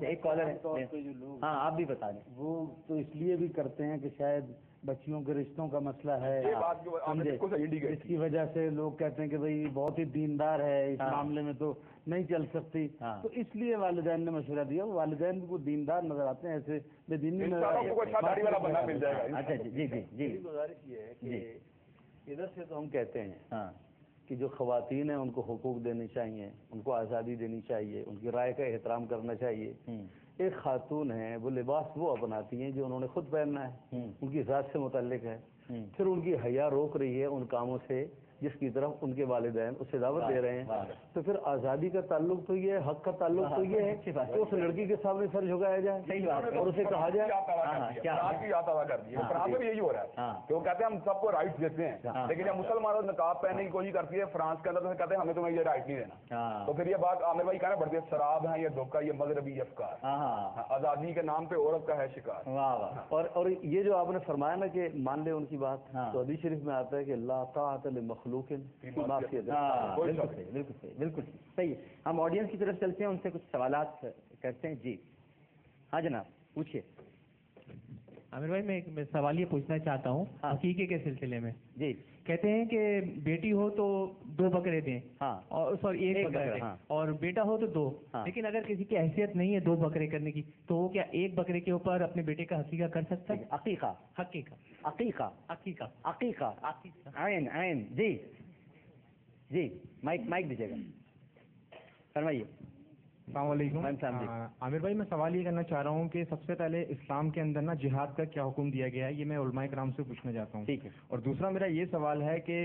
ایک کالر ہے، ہاں آپ بھی بتا دیں۔ وہ تو اس لیے بھی کرتے ہیں کہ شاید بچیوں کے رشتوں کا مسئلہ ہے، اس کی وجہ سے لوگ کہتے ہیں کہ بھئی بہت ہی دیندار ہے، اس معاملے میں تو نہیں چل سکتی، تو اس لیے والدین نے مشورہ دیا۔ والدین بھی کو دیندار نظر آتے ہیں، ایسے بے دینی نظر آتے ہیں۔ اچھا جی جی جی جی، گزارش یہ ہے کہ ادھر سے تو ہم کہتے ہیں کہ جو خواتین ہیں ان کو حقوق دینے چاہیے، ان کو آزادی دینی چاہیے، ان کی رائے کا احترام کرنا چاہیے۔ ایک خاتون ہیں، وہ لباس وہ اپناتی ہیں جو انہوں نے خود پہننا ہے، ان کی ذات سے متعلق ہے، پھر ان کی حیا روک رہی ہے ان کاموں سے جس کی طرف ان کے والدین اسے دعوت دے رہے ہیں، تو پھر آزادی کا تعلق تو یہ ہے، حق کا تعلق تو یہ ہے کہ اس لڑکی کے سامنے سر جھکایا جائے اور اسے کہا جائے یہی ہو رہا ہے کہ وہ کہتے ہیں ہم سب کو رائٹ دیتے ہیں، لیکن جب مسلمانوں نقاب پہننے کی کوشش کرتی ہے فرانس کے اندر تو کہتے ہیں ہمیں تمہیں یہ رائٹ نہیں دینا، تو پھر یہ بات عامر بھائی کہنا پڑتی ہے شراب ہے یہ دھوکہ، یہ مغربی افکار، آزادی کے نام پہ عورت کا ہے شکار۔ اور یہ جو آپ نے فرمایا نا کہ مان لے ان کی بات، تو حدیث شریف میں آتا ہے کہ لا طاعۃ لمخلوق فی معصیۃ الخالق۔ بالکل صحیح، بالکل صحیح، بالکل صحیح۔ ہم آڈینس کی طرف چلتے ہیں، ان سے کچھ سوالات کرتے ہیں۔ جی ہاں جناب پوچھیے۔ عامر بھائی میں سوال یہ پوچھنا چاہتا ہوں عقیقے کے سلسلے میں۔ جی کہتے ہیں کہ بیٹی ہو تو 2 بکرے دیں، اور سوری 1 بکرا دیں، اور بیٹا ہو تو 2، لیکن اگر کسی کی حیثیت نہیں ہے 2 بکرے کرنے کی تو وہ کیا 1 بکرے کے اوپر اپنے بیٹے کا عقیقہ کر سکتا ہے؟ عقیقہ حقیقہ عقیقہ عقیقہ عقیقہ عین عین۔ جی جی مائک دیجیے گا، فرمائیے۔ السلام علیکم عامر بھائی، میں سوال یہ کرنا چاہ رہا ہوں کہ سب سے پہلے اسلام کے اندر نا جہاد کا کیا حکم دیا گیا ہے، یہ میں علماء کرام سے پوچھنا چاہتا ہوں۔ ٹھیک ہے۔ اور دوسرا میرا یہ سوال ہے کہ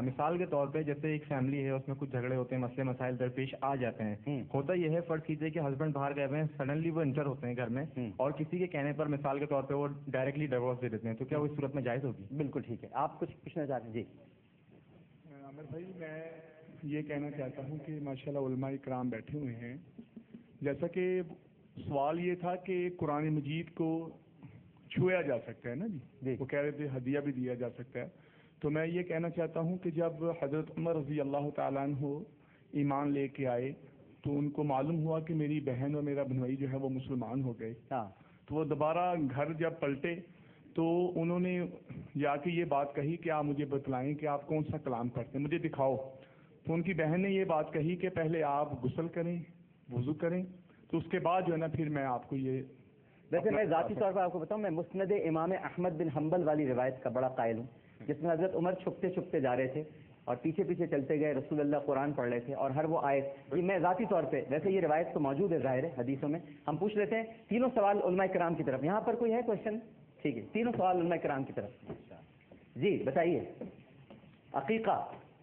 مثال کے طور پہ جیسے ایک فیملی ہے، اس میں کچھ جھگڑے ہوتے ہیں، مسئلے مسائل درپیش آ جاتے ہیں، ہوتا یہ ہے فرض کیجیے کہ ہسبینڈ باہر گئے ہوئے ہیں، سڈنلی وہ انٹر ہوتے ہیں گھر میں اور کسی کے کہنے پر مثال کے طور پہ وہ ڈائریکٹلی ڈیورس دے دیتے ہیں، تو کیا وہ اس صورت میں جائز ہوگی؟ بالکل ٹھیک ہے، آپ کچھ پوچھنا چاہتے ہیں؟ جی عامر بھائی، میں یہ کہنا چاہتا ہوں کہ ماشاءاللہ علماء کرام بیٹھے ہوئے ہیں، جیسا کہ سوال یہ تھا کہ قرآن مجید کو چھویا جا سکتا ہے نا جی، وہ کہہ رہے تھے ہدیہ بھی دیا جا سکتا ہے، تو میں یہ کہنا چاہتا ہوں کہ جب حضرت عمر رضی اللہ تعالیٰ عنہ ایمان لے کے آئے تو ان کو معلوم ہوا کہ میری بہن اور میرا بھنوئی جو ہے وہ مسلمان ہو گئے، تو وہ دوبارہ گھر جب پلٹے تو انہوں نے جا کے یہ بات کہی کہ آپ مجھے بتلائیں کہ آپ کون سا کلام پڑھتے ہیں، مجھے دکھاؤ۔ تو ان کی بہن نے یہ بات کہی کہ پہلے آپ غسل کریں، وضو کریں، تو اس کے بعد جو ہے نا پھر میں آپ کو یہ ویسے میں ذاتی طور پر آپ کو بتاؤں، میں مسند امام احمد بن حنبل والی روایت کا بڑا قائل ہوں، جس میں حضرت عمر چھپتے چھپتے جا رہے تھے اور پیچھے پیچھے چلتے گئے، رسول اللہ قرآن پڑھ رہے تھے اور ہر وہ آیت، یہ میں ذاتی طور پہ، ویسے یہ روایت تو موجود ہے ظاہر ہے حدیثوں میں۔ ہم پوچھ لیتے ہیں تینوں سوال علماء کرام کی طرف، یہاں پر کوئی ہے کوشچن؟ ٹھیک ہے، تینوں سوال علماء کرام کی طرف۔ جی بتائیے عقیقہ،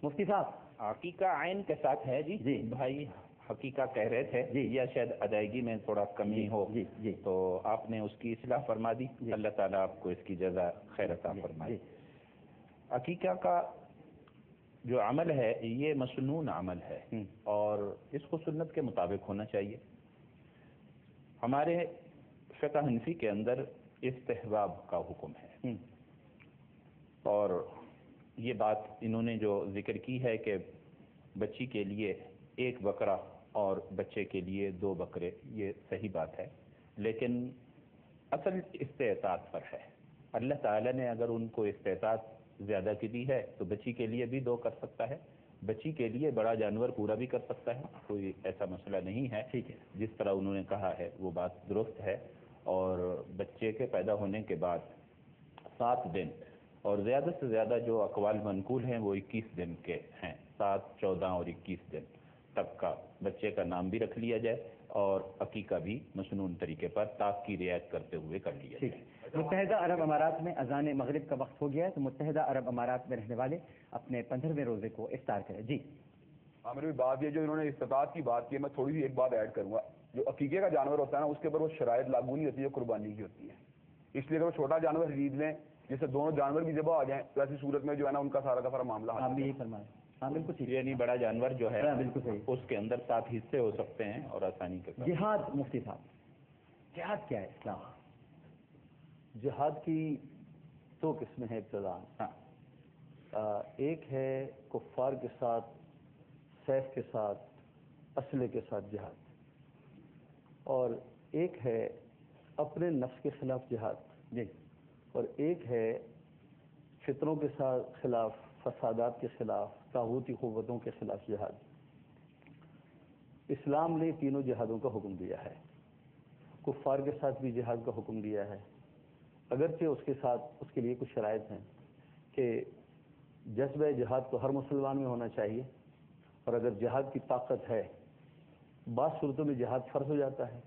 مفتی صاحب۔ عقیقہ عین کے ساتھ ہے جی بھائی، حقیقہ کہہ رہے تھے یا شاید ادائیگی میں تھوڑا کمی ہو تو آپ نے اس کی اصلاح فرما دی، اللہ تعالیٰ آپ کو اس کی جزا خیر عطا فرمائے۔ عقیقہ کا جو عمل ہے یہ مسنون عمل ہے اور اس کو سنت کے مطابق ہونا چاہیے۔ ہمارے فقہ حنفی کے اندر استحباب کا حکم ہے، اور یہ بات انہوں نے جو ذکر کی ہے کہ بچی کے لیے 1 بکرا اور بچے کے لیے 2 بکرے، یہ صحیح بات ہے، لیکن اصل استطاعت پر ہے۔ اللہ تعالیٰ نے اگر ان کو استطاعت زیادہ کی دی ہے تو بچی کے لیے بھی 2 کر سکتا ہے، بچی کے لیے بڑا جانور پورا بھی کر سکتا ہے، کوئی ایسا مسئلہ نہیں ہے۔ ٹھیک ہے، جس طرح انہوں نے کہا ہے وہ بات درست ہے، اور بچے کے پیدا ہونے کے بعد 7 دن اور زیادہ سے زیادہ جو اقوال منقول ہیں وہ 21 دن کے ہیں، 7، 14 اور 21 دن تک کا بچے کا نام بھی رکھ لیا جائے اور عقیقہ بھی مسنون طریقے پر طاق کی رعایت کرتے ہوئے کر لیا جائے۔ متحدہ عرب امارات میں اذان مغرب کا وقت ہو گیا ہے، تو متحدہ عرب امارات میں رہنے والے اپنے 15ویں روزے کو افطار کریں۔ جی عامر بھائی، بات یہ جو انہوں نے استطاعت کی بات کی ہے، میں تھوڑی سی ایک بات ایڈ کروں گا۔ جو عقیقے کا جانور ہوتا ہے نا اس کے اوپر وہ شرائط لاگو نہیں ہوتی ہے قربانی کی ہوتی ہے، اس لیے اگر وہ چھوٹا جانور خرید لیں جس سے دونوں جانور بھی ذبح آ جائیں تو ایسی صورت میں جو ہے نا ان کا سارا معاملہ آپ بھی یہی فرمائیں۔ ہاں بالکل ٹھیک، یعنی بڑا جانور جو ہے بالکل صحیح، اس کے اندر 7 حصے ہو سکتے ہیں اور آسانی کے ساتھ۔ جہاد، مفتی صاحب جہاد کیا ہے اسلام؟ جہاد کی 2 قسمیں ہیں ابتداء۔ ایک ہے کفار کے ساتھ، سیف کے ساتھ، اسلحے کے ساتھ جہاد، اور ایک ہے اپنے نفس کے خلاف جہاد جی اور ایک ہے فطروں کے خلاف، فسادات کے خلاف، طاغوتی قوتوں کے خلاف جہاد۔ اسلام نے تینوں جہادوں کا حکم دیا ہے۔ کفار کے ساتھ بھی جہاد کا حکم دیا ہے، اگرچہ اس کے ساتھ اس کے لیے کچھ شرائط ہیں کہ جذبہ جہاد تو ہر مسلمان میں ہونا چاہیے، اور اگر جہاد کی طاقت ہے، بعض صورتوں میں جہاد فرض ہو جاتا ہے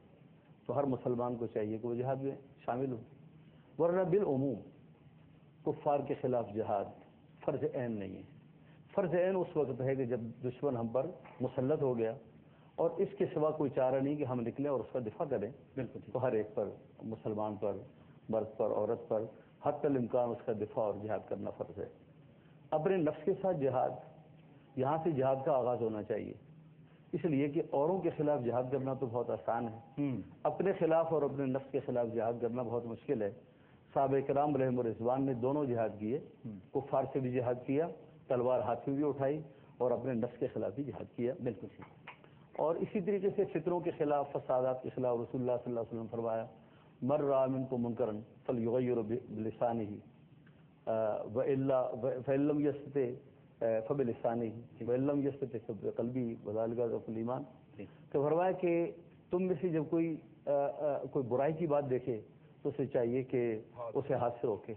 تو ہر مسلمان کو چاہیے کہ وہ جہاد میں شامل ہو، ورنہ بالعموم کفار کے خلاف جہاد فرض عین نہیں ہے۔ فرض عین اس وقت ہے کہ جب دشمن ہم پر مسلط ہو گیا اور اس کے سوا کوئی چارہ نہیں کہ ہم نکلیں اور اس کا دفاع کریں، بالکل تو ہر ایک پر، مسلمان پر، مرد پر، عورت پر حتی الامکان اس کا دفاع اور جہاد کرنا فرض ہے۔ اپنے نفس کے ساتھ جہاد، یہاں سے جہاد کا آغاز ہونا چاہیے، اس لیے کہ اوروں کے خلاف جہاد کرنا تو بہت آسان ہے، اپنے خلاف اور اپنے نفس کے خلاف جہاد کرنا بہت مشکل ہے۔ صحابہ کرام رحم الرضوان نے دونوں جہاد کیے، کفار سے بھی جہاد کیا، تلوار ہاتھ میں بھی اٹھائی، اور اپنے نفس کے خلاف بھی جہاد کیا، بالکل۔ اور اسی طریقے سے فطروں کے خلاف، فسادات کے خلاف رسول اللہ صلی اللہ علیہ وسلم فرمایا مر رأى منکم منکرا فلیغیرہ بلسانہ فإن لم یستطع فبلسانہ وإن لم یستطع فبقلبہ وذلک ضعف الایمان۔ تو فرمایا کہ تم میں سے جب کوئی برائی کی بات دیکھے تو اسے چاہیے کہ اسے ہاتھ سے روکے،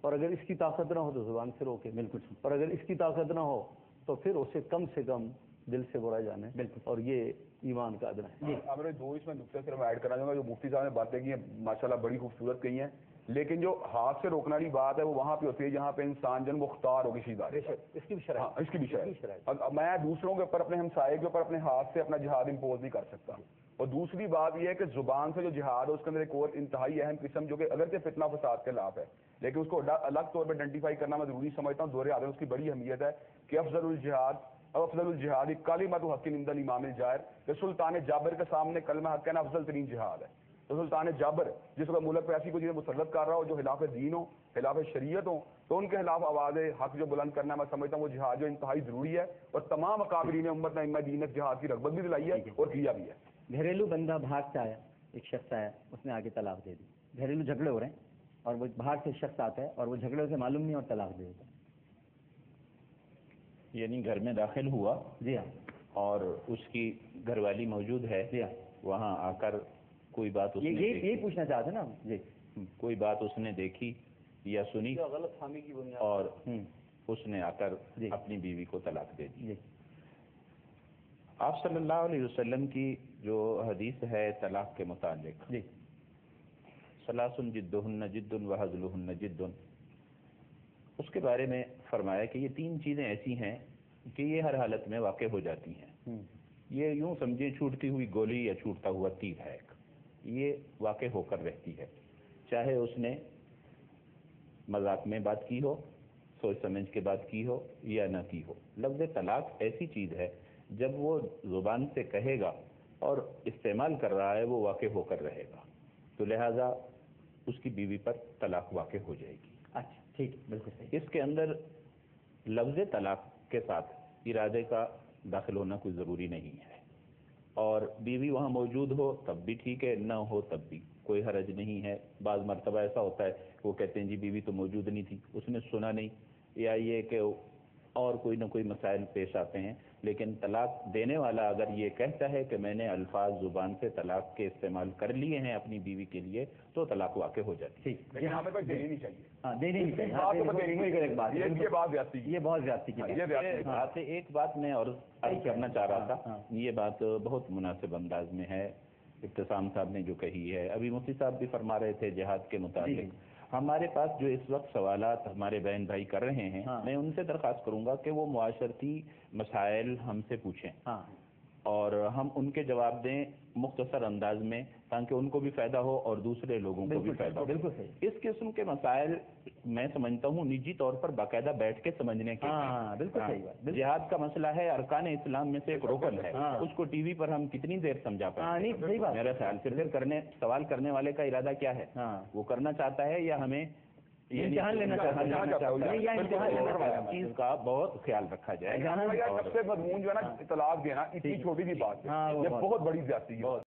اور اگر اس کی طاقت نہ ہو تو زبان سے روکے، بالکل، اور اگر اس کی طاقت نہ ہو تو پھر اسے کم سے کم دل سے برا جانے، بالکل، اور یہ ایمان کا ادنا ہے۔ ہمارے دو اس میں نقطے صرف ایڈ کرنا چاہوں گا، جو مفتی صاحب نے باتیں کی ہیں ماشاءاللہ بڑی خوبصورت کہی ہیں، لیکن جو ہاتھ سے روکنے والی بات ہے وہ وہاں پہ ہوتی ہے جہاں پہ انسان جن مختار ہو کسی ادارے، اس کی بھی شرائط، اس کی بھی شرائط۔ میں دوسروں کے اوپر، اپنے ہمسائے کے اوپر اپنے ہاتھ سے اپنا جہاد امپوز نہیں کر سکتا۔ اور دوسری بات یہ ہے کہ زبان سے جو جہاد ہے اس کے اندر ایک اور انتہائی اہم قسم جو کہ اگرچہ فتنہ فساد کے خلاف ہے، لیکن اس کو الگ طور پہ آئیڈینٹیفائی کرنا میں ضروری سمجھتا ہوں۔ دور حاضر اس کی بڑی اہمیت ہے کہ افضل الجہاد کلمۃ حق عند الامام الجائر، کہ سلطان جابر کے سامنے کلمہ حق کہنا افضل ترین جہاد ہے۔ تو سلطان جابر جس وقت ملک پہ ایسی کوئی چیزیں مسلط کر رہا ہو جو خلاف دین ہو، خلاف شریعت ہو، تو ان کے خلاف آواز حق جو بلند کرنا میں سمجھتا ہوں وہ جہاد جو انتہائی ضروری ہے، اور تمام اکابرین امت نے ائمہ دین جہاد کی رغبت بھی دلائی ہے اور کیا بھی ہے۔ گھریلو بندہ باہر سے آیا، ایک شخص آیا، اس نے آگے طلاق دے دی، گھریلو جھگڑے ہو رہے ہیں اور وہ باہر سے شخص آتا ہے اور وہ جھگڑے سے معلوم نہیں اور طلاق دے دیتا ہے، یعنی گھر میں داخل ہوا، جی ہاں، اور اس کی گھر والی موجود ہے، جی ہاں، وہاں آ کر کوئی بات اس نے یہی پوچھنا چاہتے نا، جی، کوئی بات اس نے دیکھی یا سنی غلط فہمی کی بنیاد اور اس نے آ کر اپنی بیوی کو طلاق دے دی۔ آپ صلی اللہ علیہ وسلم کی جو حدیث ہے طلاق کے متعلق، جی، ثلاث جدہن جد وہزلہن جد، اس کے بارے میں فرمایا کہ یہ تین چیزیں ایسی ہیں کہ یہ ہر حالت میں واقع ہو جاتی ہیں۔ یہ یوں سمجھیں چھوٹتی ہوئی گولی یا چھوٹتا ہوا تیر ہے، یہ واقع ہو کر رہتی ہے، چاہے اس نے مذاق میں بات کی ہو، سوچ سمجھ کے بات کی ہو یا نہ کی ہو۔ لفظ طلاق ایسی چیز ہے جب وہ زبان سے کہے گا اور استعمال کر رہا ہے وہ واقع ہو کر رہے گا، تو لہذا اس کی بیوی پر طلاق واقع ہو جائے گی۔ اچھا، ٹھیک، بالکل صحیح۔ اس کے اندر لفظ طلاق کے ساتھ ارادے کا داخل ہونا کوئی ضروری نہیں ہے، اور بیوی وہاں موجود ہو تب بھی ٹھیک ہے، نہ ہو تب بھی کوئی حرج نہیں ہے۔ بعض مرتبہ ایسا ہوتا ہے وہ کہتے ہیں جی بیوی تو موجود نہیں تھی، اس نے سنا نہیں، یا یہ کہ اور کوئی نہ کوئی مسائل پیش آتے ہیں، لیکن طلاق دینے والا اگر یہ کہتا ہے کہ میں نے الفاظ زبان سے طلاق کے استعمال کر لیے ہیں اپنی بیوی کے لیے، تو طلاق واقع ہو جاتی ہے۔ یہاں پہ دینی نہیں چاہیے، ہاں، دینی نہیں چاہیے، یہ بات زیادتی کی، یہ بہت زیادتی کی۔ ایک بات میں اور عرض کرنا چاہ رہا تھا، یہ بات بہت مناسب انداز میں ہے، ابتسام صاحب نے جو کہی ہے، ابھی مفتی صاحب بھی فرما رہے تھے جہاد کے متعلق۔ ہمارے پاس جو اس وقت سوالات ہمارے بہن بھائی کر رہے ہیں، میں ان سے درخواست کروں گا کہ وہ معاشرتی مسائل ہم سے پوچھیں اور ہم ان کے جواب دیں مختصر انداز میں، تاکہ ان کو بھی فائدہ ہو اور دوسرے لوگوں کو بھی فائدہ ہو۔ بالکل صحیح۔ اس قسم کے مسائل میں سمجھتا ہوں نجی طور پر باقاعدہ بیٹھ کے سمجھنے کے، بالکل صحیح بات۔ جہاد کا مسئلہ ہے، ارکان اسلام میں سے ایک رکن ہے، اس کو ٹی وی پر ہم کتنی دیر سمجھا پائیں گے؟ میرا خیال سے پھر سوال کرنے والے کا ارادہ کیا ہے، وہ کرنا چاہتا ہے یا ہمیں امتحان لینا چاہتا ہے، چیز کا بہت خیال رکھا جائے۔ سب سے مضمون جو ہے نا طلاق دینا، اتنی چھوٹی سی بات ہے، یہ بہت بڑی زیادتی ہے۔